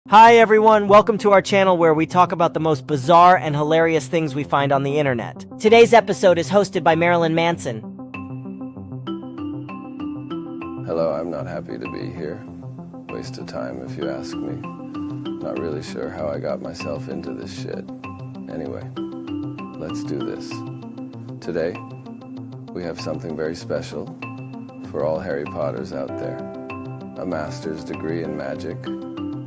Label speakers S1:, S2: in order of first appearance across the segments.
S1: Hi everyone, welcome to our channel where we talk about the most bizarre and hilarious things we find on the internet. Today's episode is hosted by Marilyn Manson.
S2: Hello, I'm not happy to be here. Waste of time if you ask me. Not really sure how I got myself into this shit. Anyway, let's do this. Today, we have something very special for all Harry Potters out there. A master's degree in magic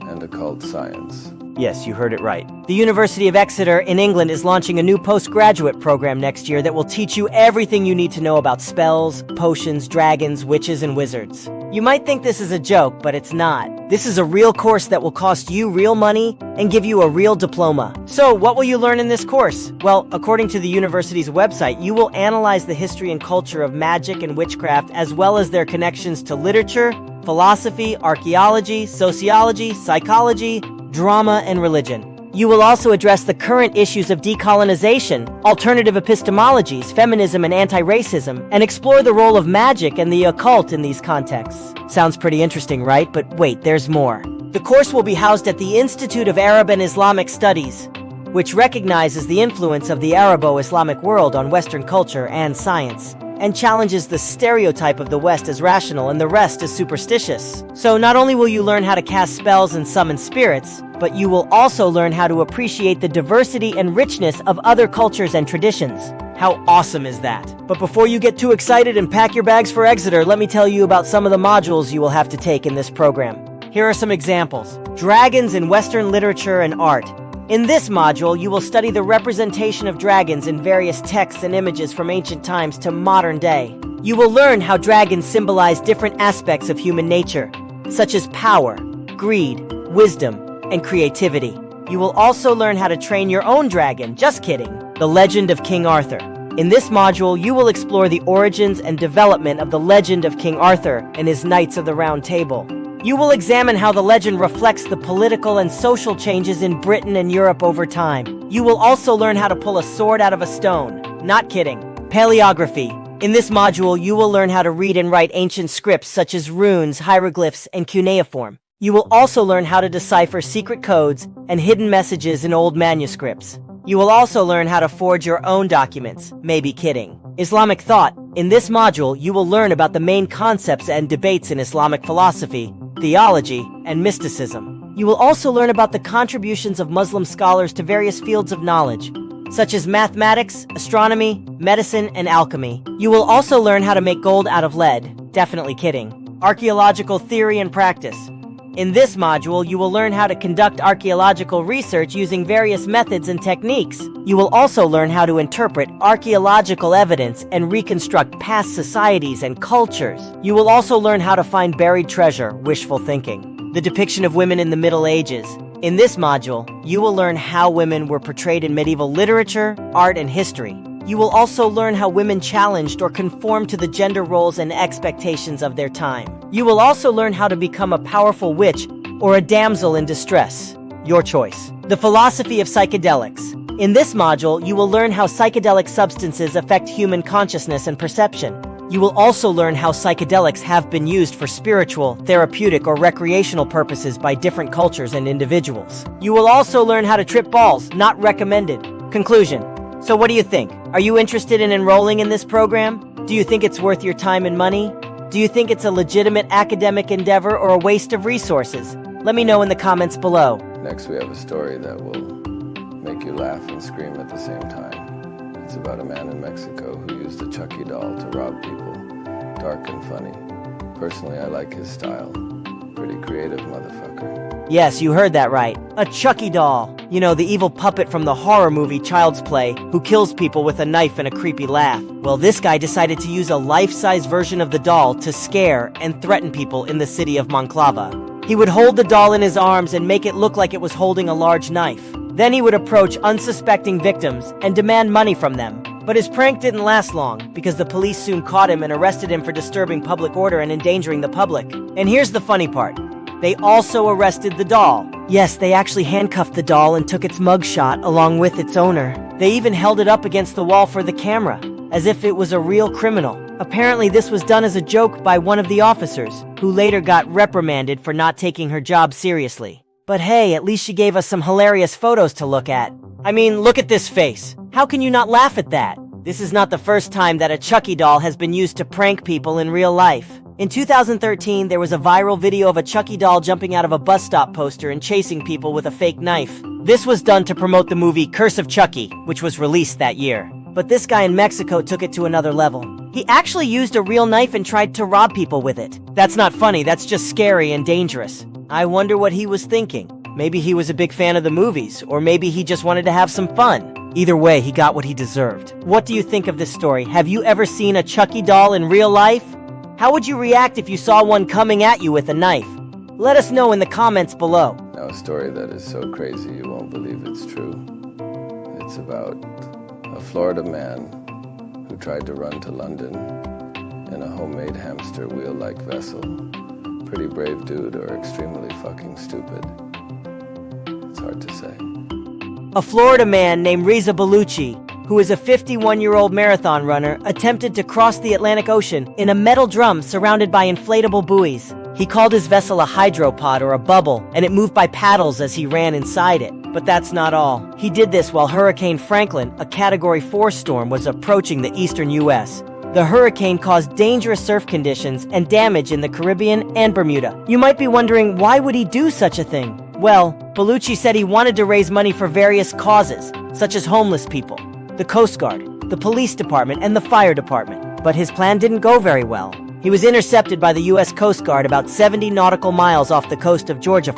S2: and occult science.
S1: Yes, you heard it right. The University of Exeter in England is launching a new postgraduate program next year that will teach you everything you need to know about spells, potions, dragons, witches, and wizards. You might think this is a joke, but it's not. This is a real course that will cost you real money and give you a real diploma. So, what will you learn in this course? Well, according to the university's website, you will analyze the history and culture of magic and witchcraft, as well as their connections to literature, philosophy, archaeology, sociology, psychology, drama, and religion. You will also address the current issues of decolonization, alternative epistemologies, feminism, and anti-racism, and explore the role of magic and the occult in these contexts. Sounds pretty interesting, right? But wait, there's more. The course will be housed at the Institute of Arab and Islamic Studies, which recognizes the influence of the Arabo-Islamic world on Western culture and science, and challenges the stereotype of the West as rational and the rest as superstitious. So not only will you learn how to cast spells and summon spirits, but you will also learn how to appreciate the diversity and richness of other cultures and traditions. How awesome is that? But before you get too excited and pack your bags for Exeter, let me tell you about some of the modules you will have to take in this program. Here are some examples. Dragons in Western literature and art. In this module, you will study the representation of dragons in various texts and images from ancient times to modern day. You will learn how dragons symbolize different aspects of human nature, such as power, greed, wisdom, and creativity. You will also learn how to train your own dragon, just kidding. The Legend of King Arthur. In this module, you will explore the origins and development of the legend of King Arthur and his Knights of the Round Table. You will examine how the legend reflects the political and social changes in Britain and Europe over time. You will also learn how to pull a sword out of a stone. Not kidding. Paleography. In this module, you will learn how to read and write ancient scripts such as runes, hieroglyphs, and cuneiform. You will also learn how to decipher secret codes and hidden messages in old manuscripts. You will also learn how to forge your own documents. Maybe kidding. Islamic thought. In this module, you will learn about the main concepts and debates in Islamic philosophy, theology, and mysticism. You will also learn about the contributions of Muslim scholars to various fields of knowledge, such as mathematics, astronomy, medicine, and alchemy. You will also learn how to make gold out of lead. Definitely kidding. Archaeological theory and practice. In this module, you will learn how to conduct archaeological research using various methods and techniques. You will also learn how to interpret archaeological evidence and reconstruct past societies and cultures. You will also learn how to find buried treasure, wishful thinking. The depiction of women in the Middle Ages. In this module, you will learn how women were portrayed in medieval literature, art, and history. You will also learn how women challenged or conformed to the gender roles and expectations of their time. You will also learn how to become a powerful witch or a damsel in distress. Your choice. The philosophy of psychedelics. In this module, you will learn how psychedelic substances affect human consciousness and perception. You will also learn how psychedelics have been used for spiritual, therapeutic, or recreational purposes by different cultures and individuals. You will also learn how to trip balls, not recommended. Conclusion. So what do you think? Are you interested in enrolling in this program? Do you think it's worth your time and money? Do you think it's a legitimate academic endeavor or a waste of resources? Let me know in the comments below.
S2: Next, we have a story that will make you laugh and scream at the same time. It's about a man in Mexico who used a Chucky doll to rob people. Dark and funny. Personally, I like his style. Pretty creative motherfucker.
S1: Yes, you heard that right. A Chucky doll. You know, the evil puppet from the horror movie Child's Play, who kills people with a knife and a creepy laugh. Well, this guy decided to use a life-size version of the doll to scare and threaten people in the city of Monclova. He would hold the doll in his arms and make it look like it was holding a large knife. Then he would approach unsuspecting victims and demand money from them. But his prank didn't last long, because the police soon caught him and arrested him for disturbing public order and endangering the public. And here's the funny part. They also arrested the doll. Yes, they actually handcuffed the doll and took its mugshot along with its owner. They even held it up against the wall for the camera, as if it was a real criminal. Apparently this was done as a joke by one of the officers, who later got reprimanded for not taking her job seriously. But hey, at least she gave us some hilarious photos to look at. I mean, look at this face. How can you not laugh at that? This is not the first time that a Chucky doll has been used to prank people in real life. In 2013, there was a viral video of a Chucky doll jumping out of a bus stop poster and chasing people with a fake knife. This was done to promote the movie Curse of Chucky, which was released that year. But this guy in Mexico took it to another level. He actually used a real knife and tried to rob people with it. That's not funny, that's just scary and dangerous. I wonder what he was thinking. Maybe he was a big fan of the movies, or maybe he just wanted to have some fun. Either way, he got what he deserved. What do you think of this story? Have you ever seen a Chucky doll in real life? How would you react if you saw one coming at you with a knife? Let us know in the comments below.
S2: Now, a story that is so crazy you won't believe it's true. It's about a Florida man who tried to run to London in a homemade hamster wheel-like vessel. Pretty brave dude or extremely fucking stupid. It's hard to say.
S1: A Florida man named Reza Bellucci, who is a 51-year-old marathon runner, attempted to cross the Atlantic Ocean in a metal drum surrounded by inflatable buoys. He called his vessel a hydropod or a bubble, and it moved by paddles as he ran inside it. But that's not all. He did this while Hurricane Franklin, a Category 4 storm, was approaching the eastern U.S. The hurricane caused dangerous surf conditions and damage in the Caribbean and Bermuda. You might be wondering, why would he do such a thing? Well, Bellucci said he wanted to raise money for various causes, such as homeless people, the Coast Guard, the police department, and the fire department. But his plan didn't go very well. He was intercepted by the U.S. Coast Guard about 70 nautical miles off the coast of Georgia.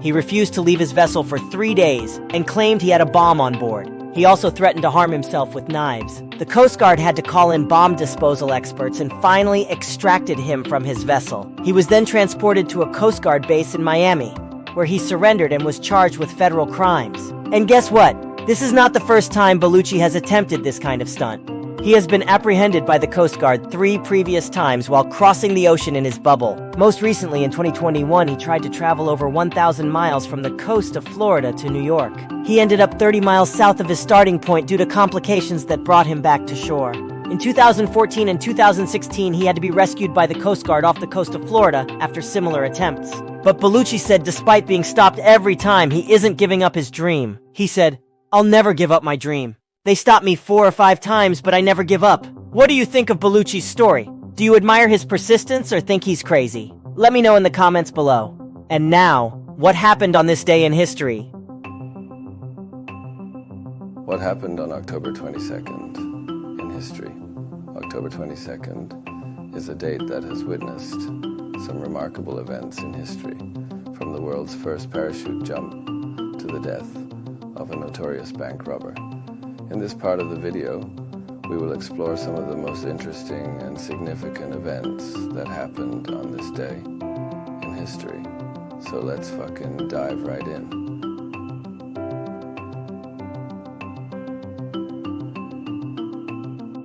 S1: He refused to leave his vessel for 3 days and claimed he had a bomb on board. He also threatened to harm himself with knives. The Coast Guard had to call in bomb disposal experts and finally extracted him from his vessel. He was then transported to a Coast Guard base in Miami, where he surrendered and was charged with federal crimes. And guess what? This is not the first time Bellucci has attempted this kind of stunt. He has been apprehended by the Coast Guard 3 previous times while crossing the ocean in his bubble. Most recently, in 2021, he tried to travel over 1,000 miles from the coast of Florida to New York. He ended up 30 miles south of his starting point due to complications that brought him back to shore. In 2014 and 2016, he had to be rescued by the Coast Guard off the coast of Florida after similar attempts. But Bellucci said despite being stopped every time, he isn't giving up his dream. He said, "I'll never give up my dream. They stopped me 4 or 5 times, but I never give up." What do you think of Bellucci's story? Do you admire his persistence or think he's crazy? Let me know in the comments below. And now, what happened on this day in history?
S2: What happened on October 22nd in history? October 22nd is a date that has witnessed some remarkable events in history, from the world's first parachute jump to the death of a notorious bank robber. In this part of the video, we will explore some of the most interesting and significant events that happened on this day in history. So let's fucking dive right in.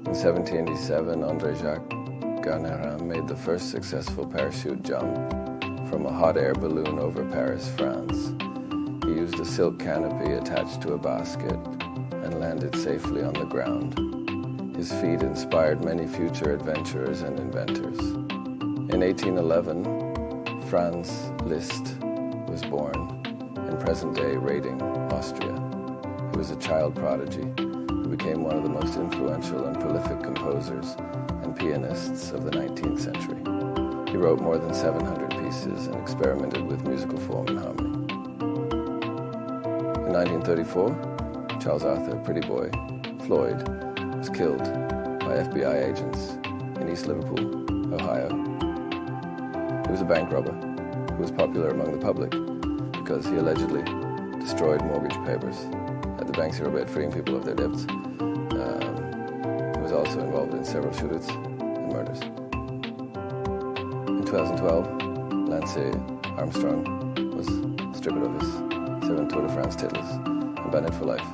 S2: In 1787, André-Jacques Garnerin made the first successful parachute jump from a hot air balloon over Paris, France. He used a silk canopy attached to a basket and landed safely on the ground. His feat inspired many future adventurers and inventors. In 1811, Franz Liszt was born in present-day Rating, Austria. He was a child prodigy who became one of the most influential and prolific composers and pianists of the 19th century. He wrote more than 700 pieces and experimented with musical form and harmony. In 1934, Charles Arthur Pretty Boy Floyd was killed by FBI agents in East Liverpool, Ohio. He was a bank robber who was popular among the public because he allegedly destroyed mortgage papers at the banks here about freeing people of their debts. He was also involved in several shootings and murders. In 2012, Lance Armstrong was stripped of his 7 Tour de France titles and banned for life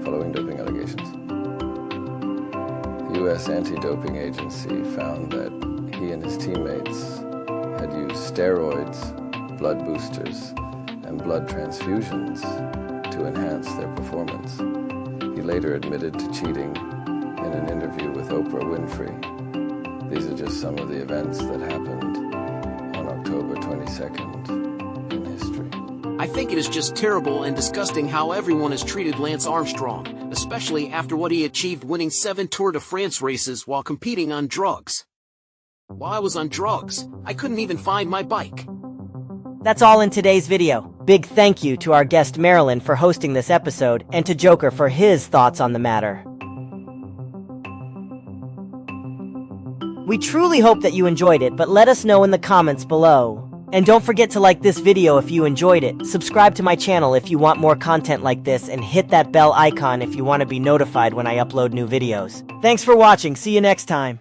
S2: following doping allegations. The U.S. Anti-Doping Agency found that he and his teammates had used steroids, blood boosters, and blood transfusions to enhance their performance. He later admitted to cheating in an interview with Oprah Winfrey. These are just some of the events that happened on October 22nd in history.
S3: I think it is just terrible and disgusting how everyone has treated Lance Armstrong, especially after what he achieved winning 7 Tour de France races while competing on drugs. While I was on drugs, I couldn't even find my bike.
S1: That's all in today's video. Big thank you to our guest Marilyn for hosting this episode, and to Joker for his thoughts on the matter. We truly hope that you enjoyed it, but let us know in the comments below. And don't forget to like this video if you enjoyed it, subscribe to my channel if you want more content like this, and hit that bell icon if you want to be notified when I upload new videos. Thanks for watching, see you next time.